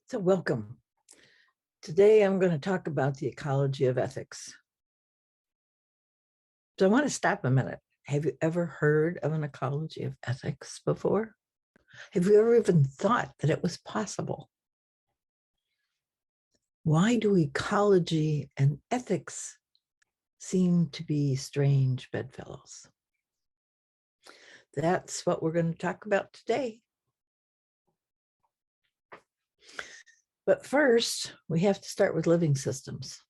So welcome. Today I'm going to talk about the ecology of ethics. So I want to stop a minute. Have you ever heard of an ecology of ethics before? Have you ever even thought that it was possible? Why do ecology and ethics seem to be strange bedfellows? That's what we're going to talk about today. But first, we have to start with living systems.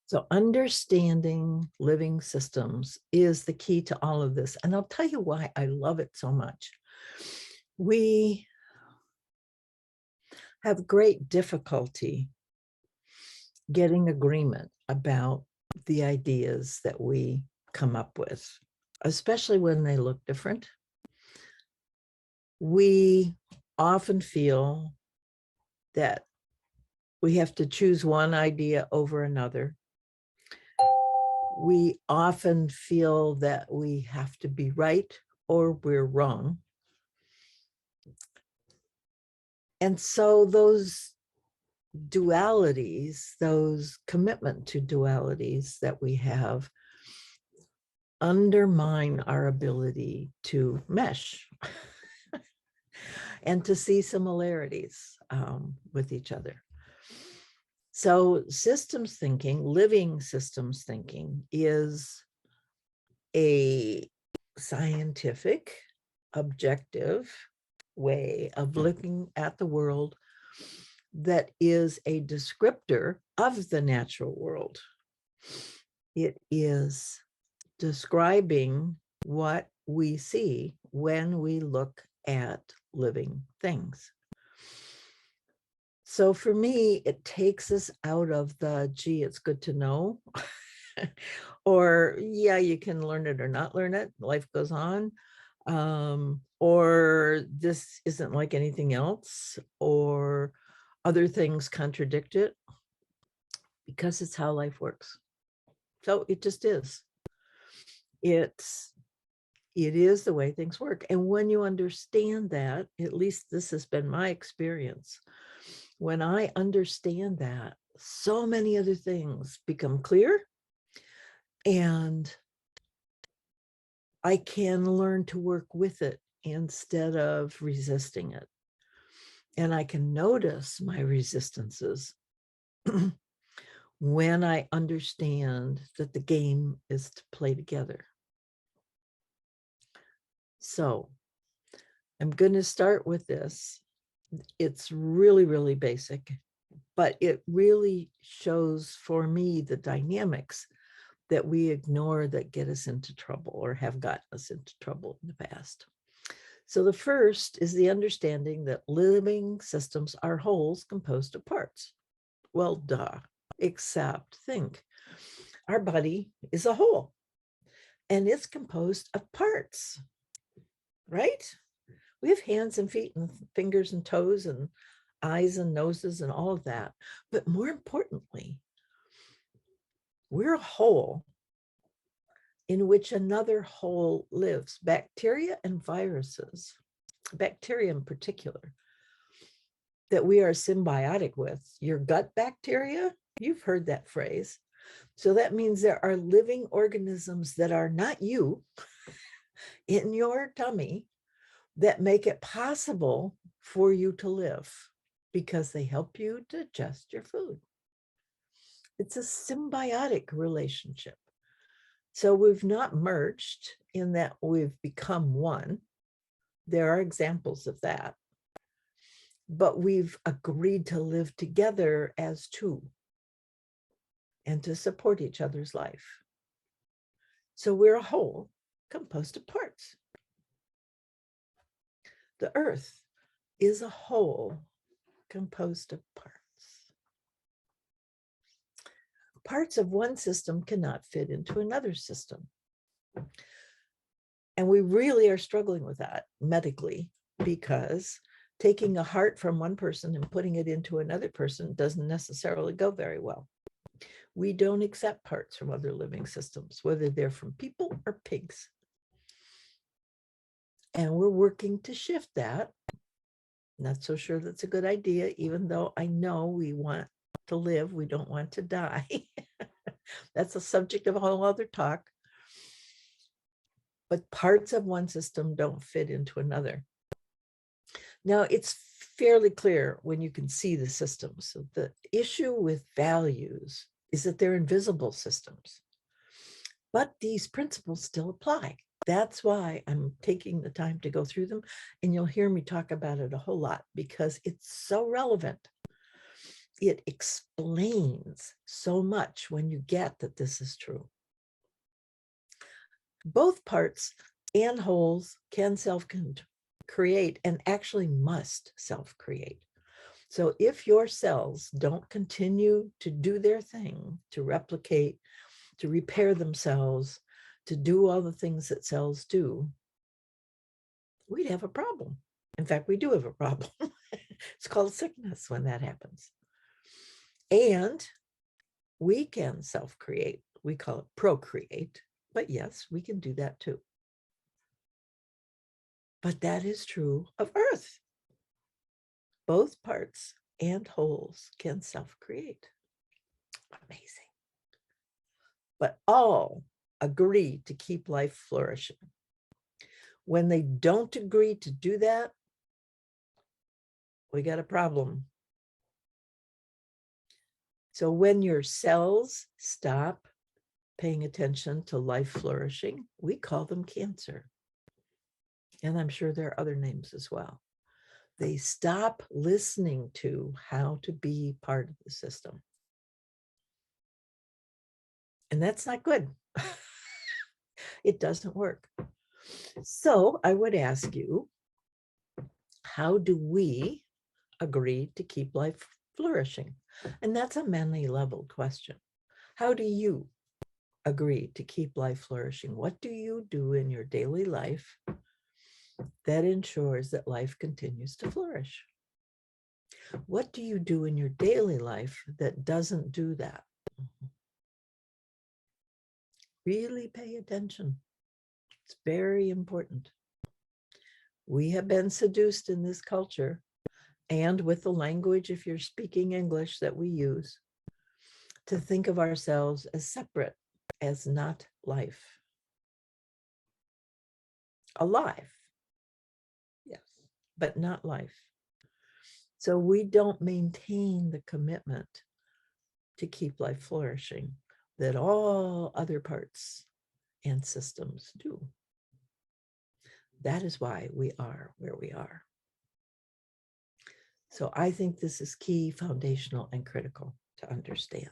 So understanding living systems is the key to all of this. And I'll tell you why I love it so much. We have great difficulty getting agreement about the ideas that we come up with, especially when they look different. We often feel that we have to choose one idea over another. We often feel that we have to be right or we're wrong. And so those dualities, those commitment to dualities that we have undermine our ability to mesh and to see similarities with each other. So systems thinking, living systems thinking, is a scientific, objective way of looking at the world that is a descriptor of the natural world. It is describing what we see when we look at living things. So for me, it takes us out of the, gee, it's good to know, or yeah, you can learn it or not learn it, life goes on, or this isn't like anything else, or other things contradict it, because it's how life works. So it just is. It is the way things work. And when you understand that, at least this has been my experience, when I understand that, so many other things become clear, and I can learn to work with it instead of resisting it. And I can notice my resistances when I understand that the game is to play together. So I'm going to start with this. It's really, really basic, but it really shows for me the dynamics that we ignore that get us into trouble or have gotten us into trouble in the past. So the first is the understanding that living systems are wholes composed of parts. Well, duh, except think. Our body is a whole, and it's composed of parts, right? We have hands and feet and fingers and toes and eyes and noses and all of that. But more importantly, we're a whole in which another whole lives, bacteria and viruses, bacteria in particular, that we are symbiotic with. Your gut bacteria, you've heard that phrase. So that means there are living organisms that are not you in your tummy that make it possible for you to live because they help you digest your food. It's a symbiotic relationship. So we've not merged in that we've become one. There are examples of that. But we've agreed to live together as two and to support each other's life. So we're a whole composed of parts. The earth is a whole composed of parts. Parts of one system cannot fit into another system. And we really are struggling with that medically, because taking a heart from one person and putting it into another person doesn't necessarily go very well. We don't accept parts from other living systems, whether they're from people or pigs. And we're working to shift that Not so sure that's a good idea, even though I know we want to live, we don't want to die. That's a subject of a whole other talk. But parts of one system don't fit into another. Now, it's fairly clear when you can see the systems. So the issue with values is that they're invisible systems. But these principles still apply. That's why I'm taking the time to go through them. And you'll hear me talk about it a whole lot because it's so relevant. It explains so much when you get that this is true. Both parts and wholes can self-create and actually must self-create. So if your cells don't continue to do their thing, to replicate, to repair themselves, to do all the things that cells do, we'd have a problem. In fact, we do have a problem. It's called sickness when that happens. And we can self-create. We call it procreate. But yes, we can do that too. But that is true of Earth. Both parts and wholes can self-create. Amazing. But all agree to keep life flourishing. When they don't agree to do that, we got a problem. So when your cells stop paying attention to life flourishing, we call them cancer. And I'm sure there are other names as well. They stop listening to how to be part of the system. And that's not good. It doesn't work. So I would ask you, how do we agree to keep life flourishing? And that's a many-leveled question. How do you agree to keep life flourishing? What do you do in your daily life that ensures that life continues to flourish? What do you do in your daily life that doesn't do that? Really pay attention. It's very important. We have been seduced in this culture and with the language, if you're speaking English, that we use, to think of ourselves as separate, as not life. Alive, yes, but not life. So we don't maintain the commitment to keep life flourishing that all other parts and systems do. That is why we are where we are. So I think this is key, foundational, and critical to understand.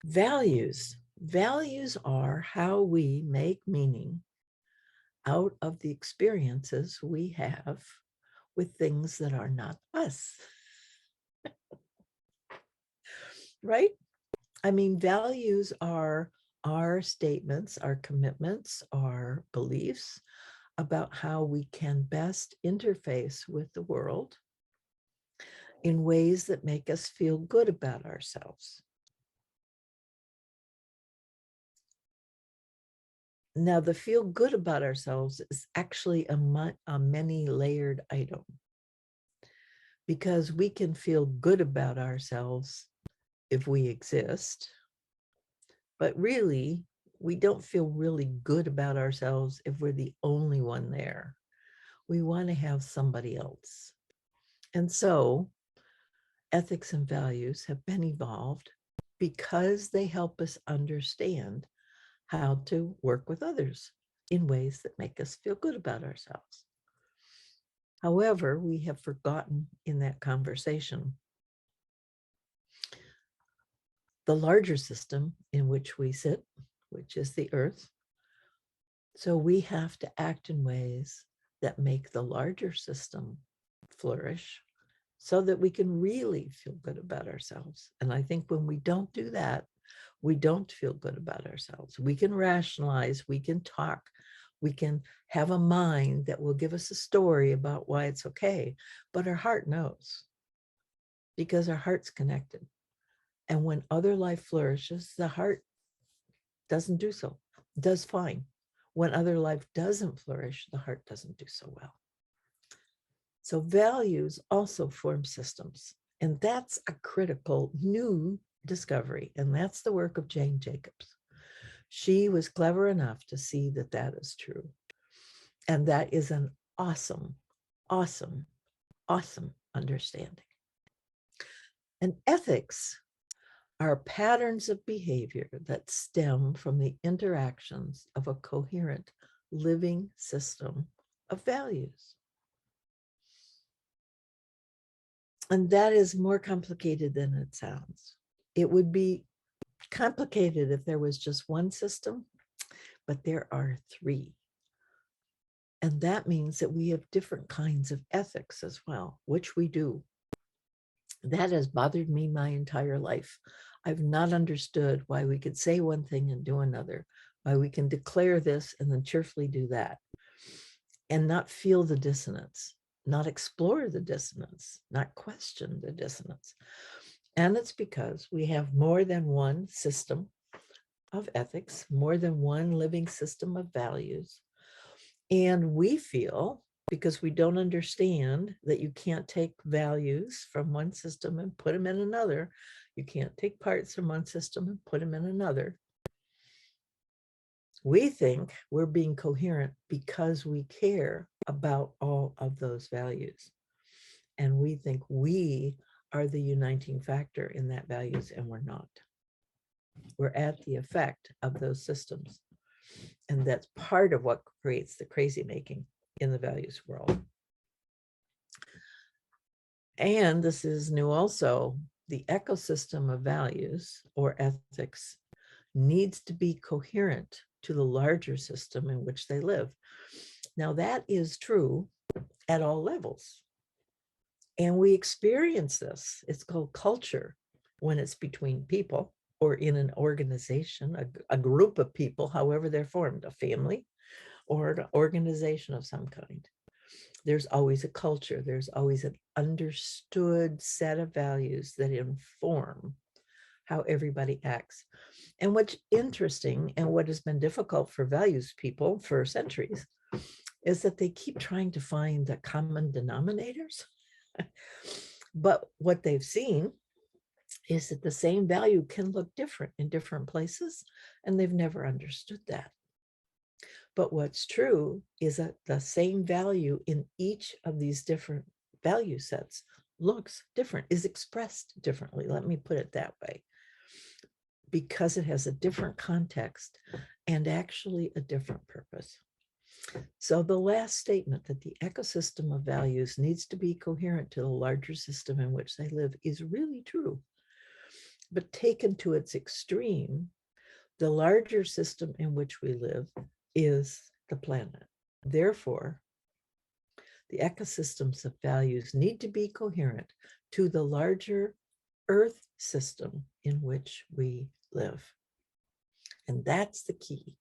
Values. Values are how we make meaning out of the experiences we have with things that are not us. Right? I mean, values are our statements, our commitments, our beliefs about how we can best interface with the world in ways that make us feel good about ourselves. Now, the feel good about ourselves is actually a many-layered item, because we can feel good about ourselves if we exist, but really, we don't feel really good about ourselves if we're the only one there. We want to have somebody else. And so ethics and values have been evolved because they help us understand how to work with others in ways that make us feel good about ourselves. However, we have forgotten in that conversation the larger system in which we sit, which is the earth. So we have to act in ways that make the larger system flourish so that we can really feel good about ourselves. And I think when we don't do that, we don't feel good about ourselves. We can rationalize, we can talk, we can have a mind that will give us a story about why it's okay, but our heart knows, because our heart's connected. And when other life flourishes, the heart doesn't do so, does fine. When other life doesn't flourish, the heart doesn't do so well. So values also form systems. And that's a critical new discovery. And that's the work of Jane Jacobs. She was clever enough to see that that is true. And that is an awesome, awesome, awesome understanding. And ethics are patterns of behavior that stem from the interactions of a coherent living system of values. And that is more complicated than it sounds. It would be complicated if there was just one system, but there are three. And that means that we have different kinds of ethics as well, which we do. That has bothered me my entire life. I've not understood why we could say one thing and do another, why we can declare this and then cheerfully do that, and not feel the dissonance, not explore the dissonance, not question the dissonance. And it's because we have more than one system of ethics, more than one living system of values. And we feel, because we don't understand that you can't take values from one system and put them in another, you can't take parts from one system and put them in another. We think we're being coherent because we care about all of those values. And we think we are the uniting factor in that values, and we're not. We're at the effect of those systems. And that's part of what creates the crazy making in the values world. And this is new also, the ecosystem of values or ethics needs to be coherent to the larger system in which they live. Now that is true at all levels. And we experience this. It's called culture when it's between people or in an organization, a group of people, however they're formed, a family or an organization of some kind. There's always a culture. There's always an understood set of values that inform how everybody acts. And what's interesting and what has been difficult for values people for centuries is that they keep trying to find the common denominators. But what they've seen is that the same value can look different in different places, and they've never understood that. But what's true is that the same value in each of these different value sets looks different, is expressed differently. Let me put it that way. Because it has a different context and actually a different purpose. So the last statement that the ecosystem of values needs to be coherent to the larger system in which they live is really true. But taken to its extreme, the larger system in which we live is the planet. Therefore, the ecosystems of values need to be coherent to the larger Earth system in which we live. And that's the key.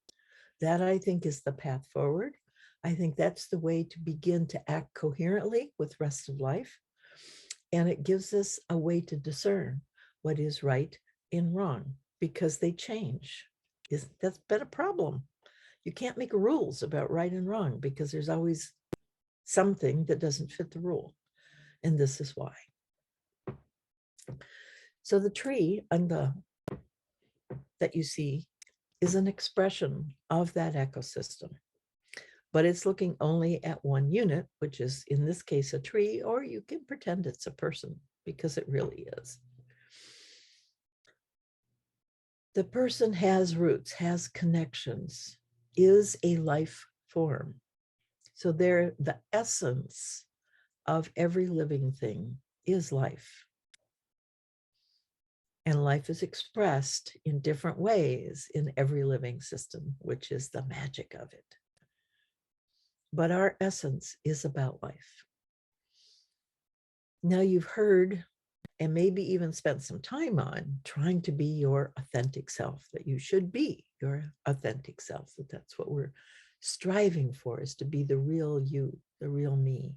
That, I think, is the path forward. I think that's the way to begin to act coherently with rest of life. And it gives us a way to discern what is right and wrong, because they change. That's been a problem. You can't make rules about right and wrong because there's always something that doesn't fit the rule. And this is why. So the tree that you see is an expression of that ecosystem, but it's looking only at one unit, which is in this case a tree, or you can pretend it's a person because it really is. The person has roots, has connections, is a life form. So they're the essence of every living thing is life. And life is expressed in different ways in every living system, which is the magic of it. But our essence is about life. Now you've heard and maybe even spent some time on trying to be your authentic self, that you should be your authentic self, that that's what we're striving for, is to be the real you, the real me.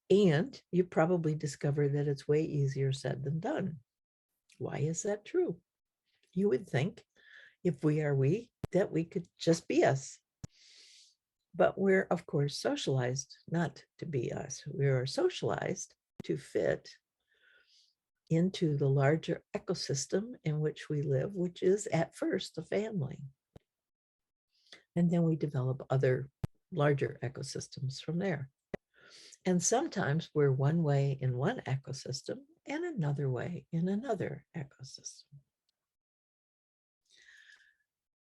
And you probably discovered that it's way easier said than done. Why is that true? You would think if we are we, that we could just be us. But we're, of course, socialized not to be us. We are socialized to fit into the larger ecosystem in which we live, which is at first a family. And then we develop other larger ecosystems from there. And sometimes we're one way in one ecosystem and another way in another ecosystem.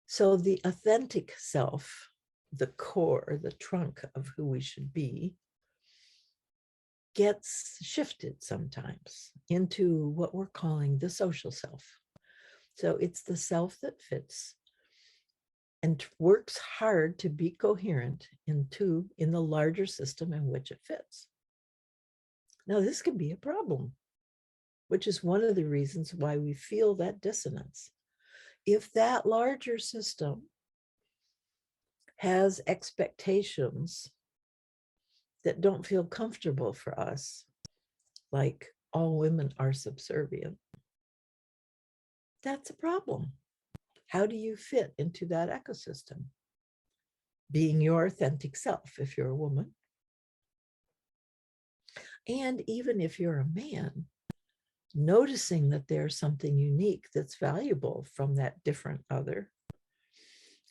So the authentic self, the core, the trunk of who we should be, gets shifted sometimes into what we're calling the social self. So it's the self that fits and works hard to be coherent in the larger system in which it fits. Now, this can be a problem, which is one of the reasons why we feel that dissonance. If that larger system has expectations that don't feel comfortable for us, like all women are subservient, that's a problem. How do you fit into that ecosystem? Being your authentic self if you're a woman. And even if you're a man, noticing that there's something unique that's valuable from that different other.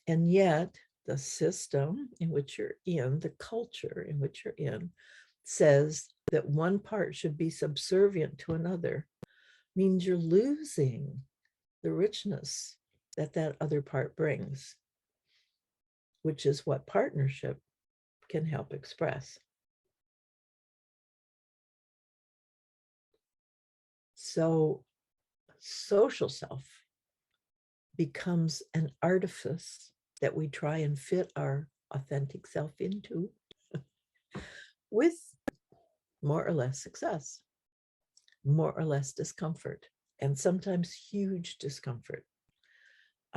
And yet the system in which you're in, the culture in which you're in, says that one part should be subservient to another, means you're losing the richness that that other part brings, which is what partnership can help express. So social self becomes an artifice that we try and fit our authentic self into with more or less success, more or less discomfort, and sometimes huge discomfort.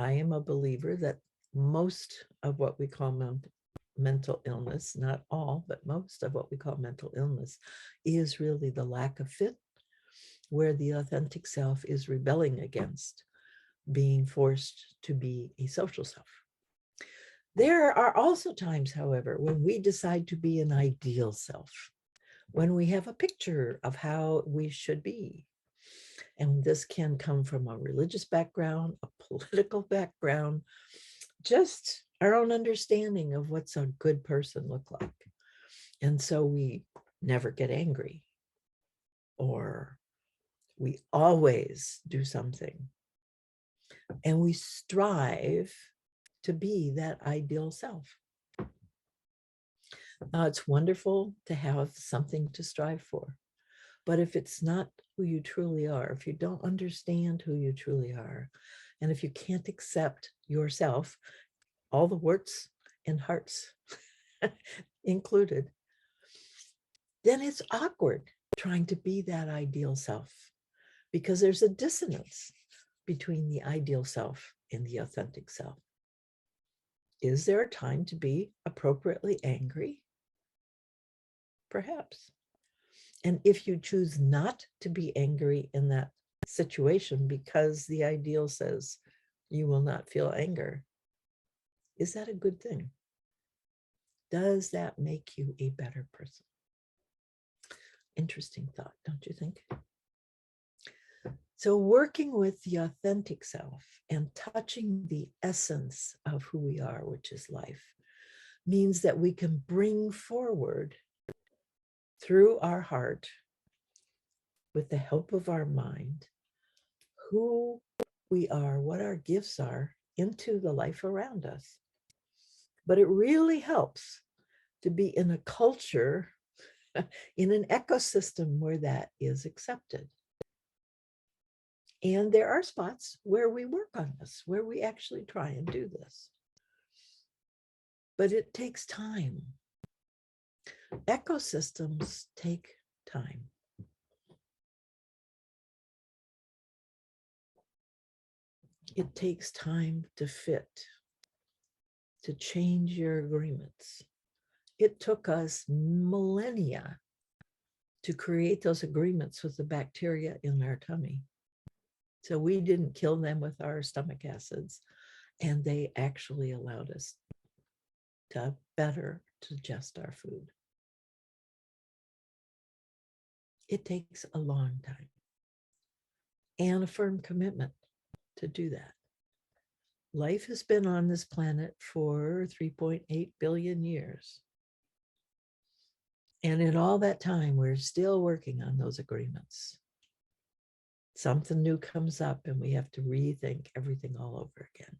I am a believer that most of what we call mental illness, not all, but most of what we call mental illness, is really the lack of fit, where the authentic self is rebelling against being forced to be a social self. There are also times, however, when we decide to be an ideal self, when we have a picture of how we should be. And this can come from a religious background, a political background, just our own understanding of what's a good person look like. And so we never get angry, or we always do something. And we strive to be that ideal self. Now, it's wonderful to have something to strive for. But if it's not who you truly are, if you don't understand who you truly are, and if you can't accept yourself, all the warts and hearts included, then it's awkward trying to be that ideal self, because there's a dissonance between the ideal self and the authentic self. Is there a time to be appropriately angry? Perhaps. And if you choose not to be angry in that situation because the ideal says you will not feel anger, is that a good thing? Does that make you a better person? Interesting thought, don't you think? So working with the authentic self and touching the essence of who we are, which is life, means that we can bring forward through our heart, with the help of our mind, who we are, what our gifts are, into the life around us. But it really helps to be in a culture, in an ecosystem where that is accepted. And there are spots where we work on this, where we actually try and do this. But it takes time. Ecosystems take time. It takes time to fit, to change your agreements. It took us millennia to create those agreements with the bacteria in our tummy. So we didn't kill them with our stomach acids, and they actually allowed us to better digest our food. It takes a long time and a firm commitment to do that. Life has been on this planet for 3.8 billion years. And in all that time, we're still working on those agreements. Something new comes up and we have to rethink everything all over again.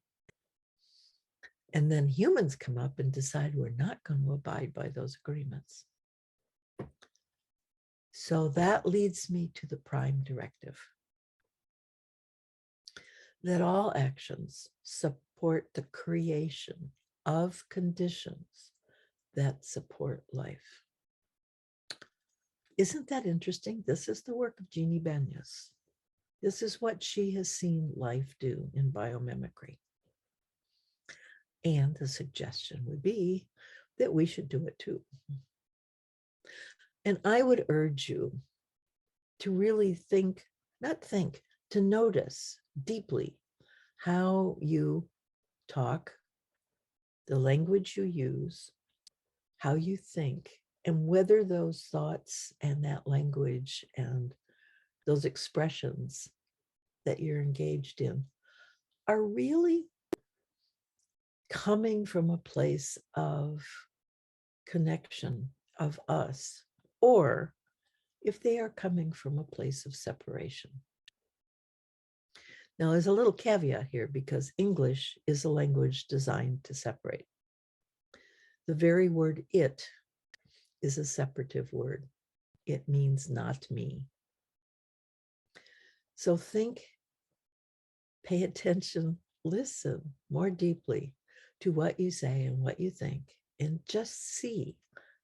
And then humans come up and decide we're not going to abide by those agreements. So that leads me to the prime directive, that all actions support the creation of conditions that support life. Isn't that interesting? This is the work of Jeannie Benyus. This is what she has seen life do in biomimicry. And the suggestion would be that we should do it too. And I would urge you to really think, not think, to notice deeply how you talk, the language you use, how you think, and whether those thoughts and that language and those expressions that you're engaged in are really coming from a place of connection of us, or if they are coming from a place of separation. Now, there's a little caveat here because English is a language designed to separate. The very word it is a separative word. It means not me. So think, pay attention, listen more deeply to what you say and what you think, and just see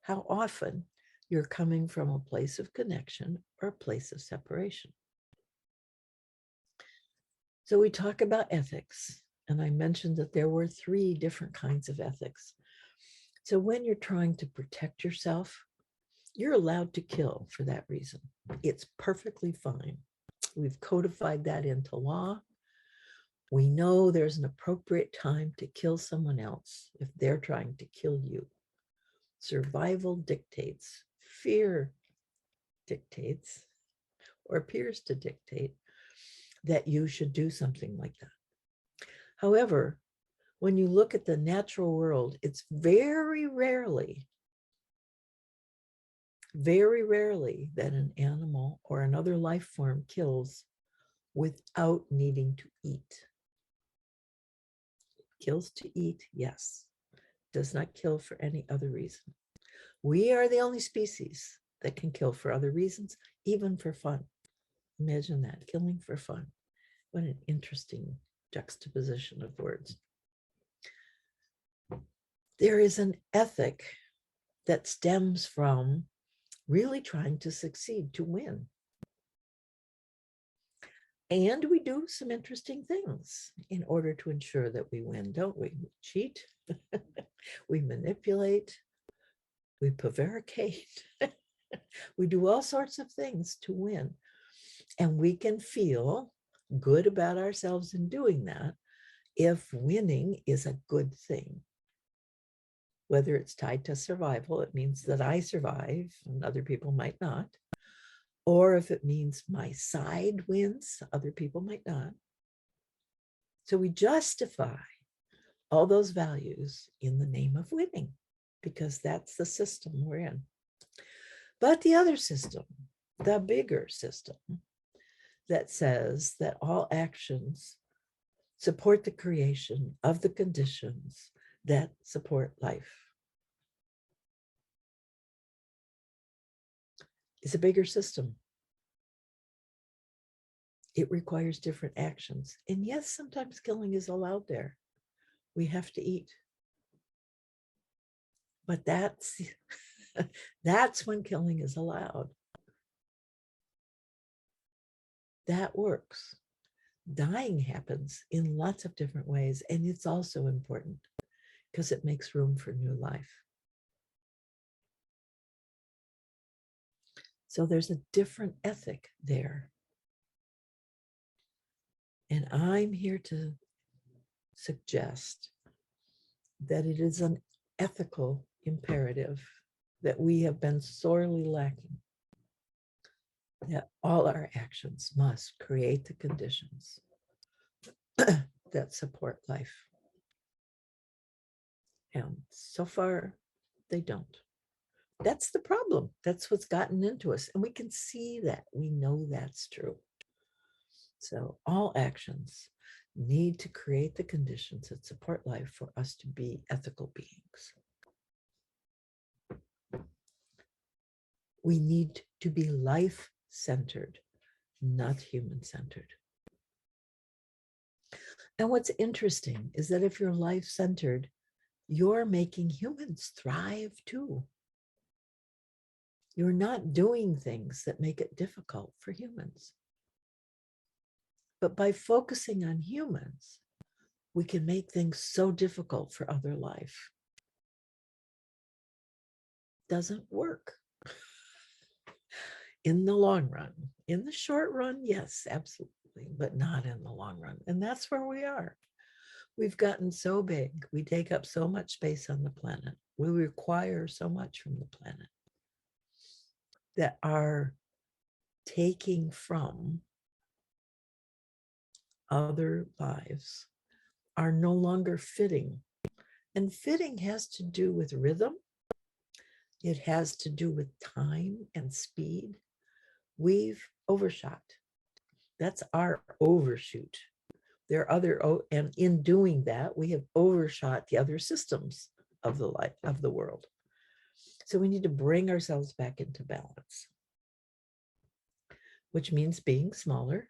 how often you're coming from a place of connection or a place of separation. So we talk about ethics, and I mentioned that there were 3 different kinds of ethics. So when you're trying to protect yourself, you're allowed to kill for that reason. It's perfectly fine. We've codified that into law. We know there's an appropriate time to kill someone else if they're trying to kill you. Survival dictates, fear dictates, or appears to dictate that you should do something like that. However, when you look at the natural world, it's very rarely that an animal or another life form kills without needing to eat. Kills to eat, yes. Does not kill for any other reason. We are the only species that can kill for other reasons, even for fun. Imagine that, killing for fun. What an interesting juxtaposition of words. There is an ethic that stems from really trying to succeed, to win. And we do some interesting things in order to ensure that we win, don't we? We cheat, we manipulate, we prevaricate, we do all sorts of things to win. And we can feel good about ourselves in doing that if winning is a good thing. Whether it's tied to survival, it means that I survive and other people might not. Or if it means my side wins, other people might not. So we justify all those values in the name of winning, because that's the system we're in. But the other system, the bigger system, that says that all actions support the creation of the conditions that support life, is a bigger system. It requires different actions. And yes, sometimes killing is allowed there. We have to eat. But that's when killing is allowed. That works. Dying happens in lots of different ways, and it's also important because it makes room for new life. So there's a different ethic there. And I'm here to suggest that it is an ethical imperative that we have been sorely lacking, that all our actions must create the conditions that support life. And so far, they don't. That's the problem. That's what's gotten into us. And we can see that. We know that's true. So all actions need to create the conditions that support life for us to be ethical beings. We need to be life-centered, not human-centered. And what's interesting is that if you're life-centered, you're making humans thrive too. You're not doing things that make it difficult for humans. But by focusing on humans, we can make things so difficult for other life. Doesn't work in the long run. In the short run, yes, absolutely, but not in the long run. And that's where we are. We've gotten so big. We take up so much space on the planet. We require so much from the planet that our taking from other lives are no longer fitting. And fitting has to do with rhythm. It has to do with time and speed. We've overshot. That's our overshoot. There are other, and in doing that, we have overshot the other systems of the life of the world. So we need to bring ourselves back into balance, which means being smaller,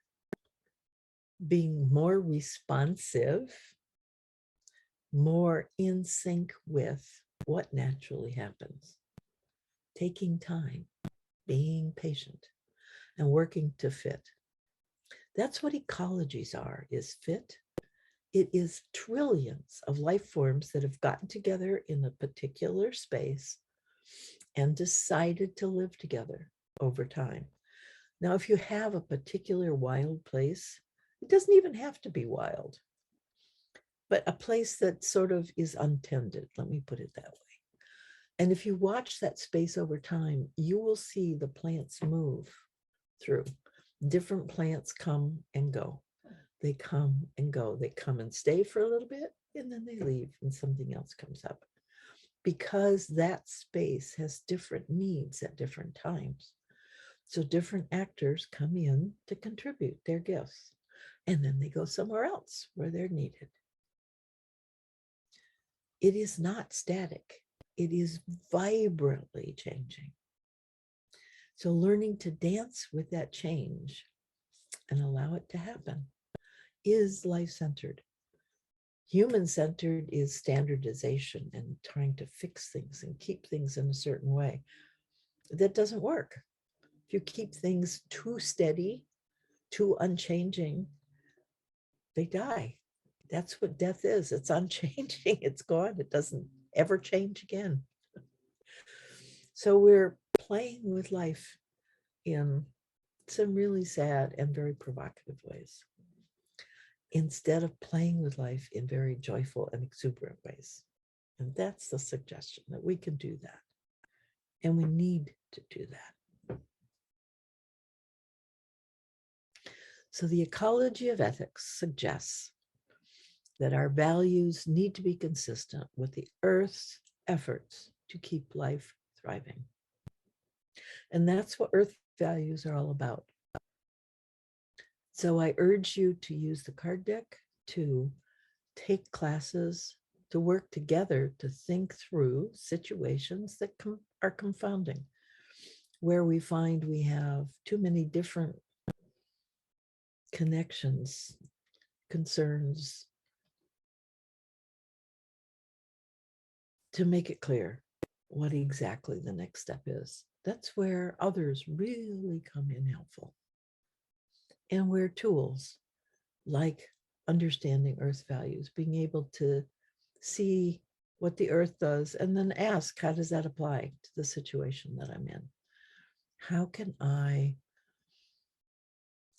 being more responsive, more in sync with what naturally happens, taking time, being patient, and working to fit. That's what ecologies are, is fit. It is trillions of life forms that have gotten together in a particular space and decided to live together over time. Now, if you have a particular wild place, it doesn't even have to be wild, but a place that sort of is untended, let me put it that way. And if you watch that space over time, you will see the plants move through. Different plants come and go. They come and go. They come and stay for a little bit, and then they leave, and something else comes up. Because that space has different needs at different times. So different actors come in to contribute their gifts, and then they go somewhere else where they're needed. It is not static. It is vibrantly changing. So learning to dance with that change and allow it to happen is life-centered. Human-centered is standardization and trying to fix things and keep things in a certain way. That doesn't work. If you keep things too steady, too unchanging, they die. That's what death is. It's unchanging. It's gone. It doesn't ever change again. So we're playing with life in some really sad and very provocative ways, instead of playing with life in very joyful and exuberant ways. And that's the suggestion, that we can do that. And we need to do that. So the ecology of ethics suggests that our values need to be consistent with the Earth's efforts to keep life thriving. And that's what Earth values are all about. So I urge you to use the card deck, to take classes, to work together to think through situations that are confounding, where we find we have too many different connections, concerns, to make it clear what exactly the next step is. That's where others really come in helpful. And where tools like understanding Earth values, being able to see what the Earth does, and then ask, how does that apply to the situation that I'm in? How can I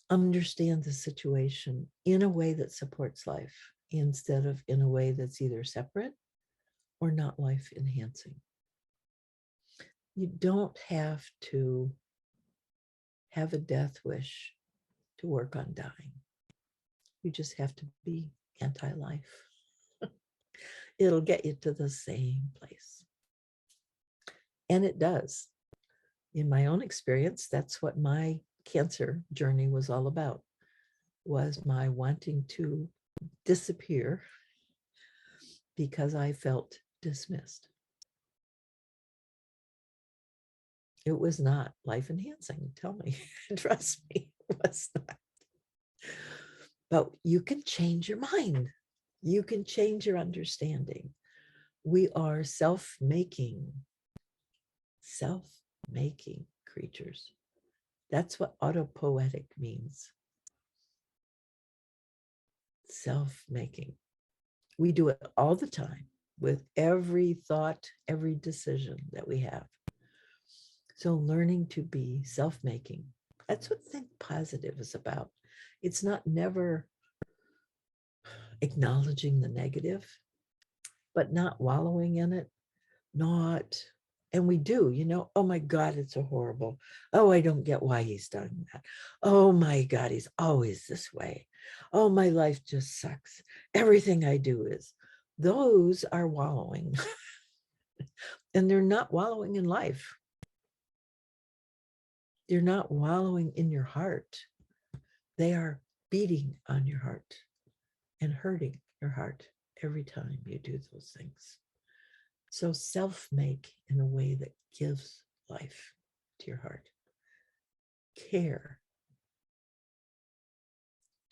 understand the situation in a way that supports life, instead of in a way that's either separate or not life enhancing. You don't have to have a death wish to work on dying. You just have to be anti-life. It'll get you to the same place. And it does. In my own experience, that's what my cancer journey was all about, was my wanting to disappear because I felt dismissed. It was not life enhancing. Tell me, trust me, it was not. But you can change your mind. You can change your understanding. We are self-making creatures. That's what autopoietic means. Self-making. We do it all the time with every thought, every decision that we have. So learning to be self-making, that's what Think Positive is about. It's not never acknowledging the negative, but not wallowing in it, not, and we do, oh my God, it's so horrible. Oh, I don't get why he's done that. Oh my God, he's always this way. Oh, my life just sucks. Everything I do is. Those are wallowing. And they're not wallowing in life. They're not wallowing in your heart. They are beating on your heart and hurting your heart every time you do those things. So self-make in a way that gives life to your heart. Care.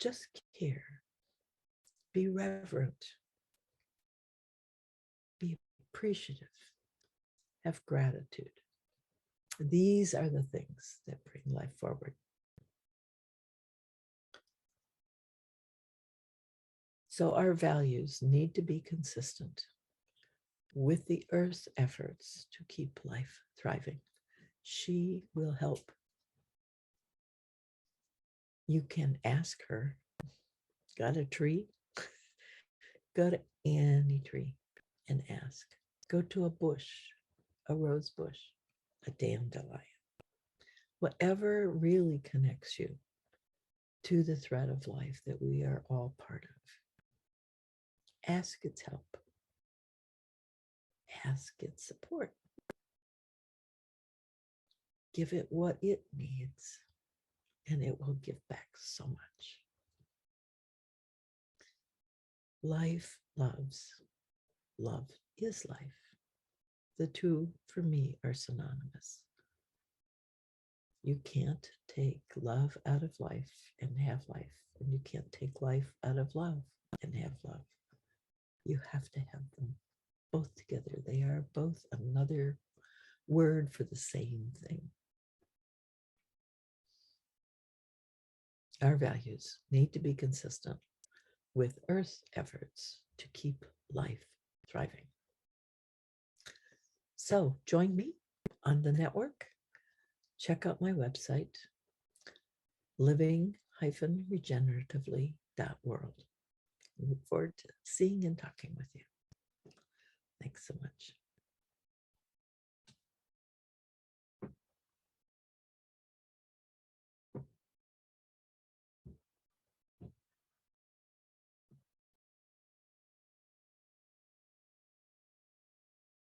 Just care. Be reverent. Be appreciative. Have gratitude. These are the things that bring life forward. So our values need to be consistent with the Earth's efforts to keep life thriving. She will help. You can ask her, got a tree? Go to any tree and ask. Go to a bush, a rose bush, a dandelion. Whatever really connects you to the thread of life that we are all part of. Ask its help. Ask its support. Give it what it needs, and it will give back so much. Life loves. Love is life. The two, for me, are synonymous. You can't take love out of life and have life, and you can't take life out of love and have love. You have to have them both together. They are both another word for the same thing. Our values need to be consistent with Earth's efforts to keep life thriving. So join me on the network. Check out my website, living-regeneratively.world. I look forward to seeing and talking with you. Thanks so much.